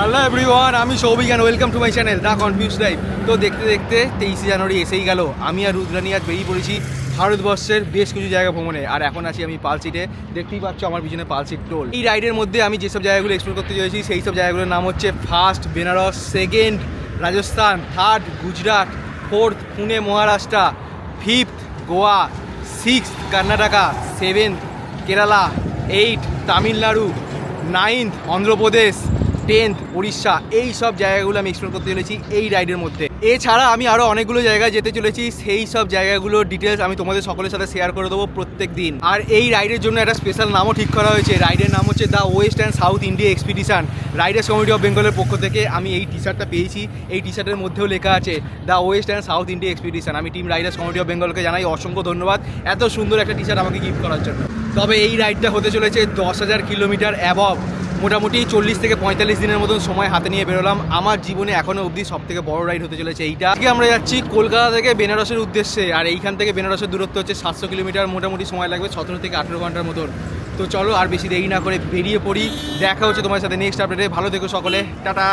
Hello everyone, আমি Souvik and welcome to my channel the confuse life. তো দেখতে দেখতে 23শে জানুয়ারি এসেই গেল। আমি আর রুদ্রানী আজ বেরিয়ে পড়েছি ভারতবর্ষের বেশ কিছু জায়গা ভ্রমণে। আর এখন আছি আমি পালসিটে, দেখতেই পাচ্ছ আমার পিছনে পালসিট টোল। এই রাইডের মধ্যে আমি যেসব জায়গাগুলো এক্সপ্লোর করতে চলেছি সেই সব জায়গাগুলোর নাম হচ্ছে first Benaras, second Rajasthan, third Gujarat, fourth Pune Maharashtra, fifth Goa, sixth Karnataka, seventh Kerala, eight Tamil Nadu, ninth Andhra Pradesh, 10th Orissa. এই সব জায়গাগুলো আমি এক্সপ্লোর করতে চলেছি এই রাইডের মধ্যে। এছাড়া আমি আরও অনেকগুলো জায়গায় যেতে চলেছি, সেই সব জায়গাগুলোর ডিটেলস আমি তোমাদের সকলের সাথে শেয়ার করে দেবো প্রত্যেক দিন। আর এই রাইডের জন্য একটা স্পেশাল নামও ঠিক করা হয়েছে। রাইডের নাম হচ্ছে the West and south India expedition. Riders committee of বেঙ্গলের পক্ষ থেকে আমি এই টি শার্টটা পেয়েছি। এই টি শার্টের মধ্যেও লেখা আছে the West and south India expedition. আমি টিম রাইডার্স কমিটি অফ বেঙ্গলকে জানাই অসংখ্য ধন্যবাদ এত সুন্দর একটা টি শার্ট আমাকে গিফট করার জন্য। তবে এই রাইডটা হতে চলেছে 10,000 কিলোমিটার অ্যাবভ। মোটামুটি 40 থেকে 45 দিনের মতন সময় হাতে নিয়ে বেরোলাম। আমার জীবনে এখনও অবধি সব থেকে বড় রাইড হতে চলেছে এইটা। আজকে আমরা যাচ্ছি কলকাতা থেকে বেনারসের উদ্দেশ্যে। আর এইখান থেকে বেনারসের দূরত্ব হচ্ছে 700 কিলোমিটার। মোটামুটি সময় লাগবে 17 থেকে 18 ঘন্টার মতন। তো চলো আর বেশি দেরি না করে বেরিয়ে পড়ি। দেখা হচ্ছে তোমার সাথে নেক্সট আপডেটে। ভালো থেকো সকলে, টাটা।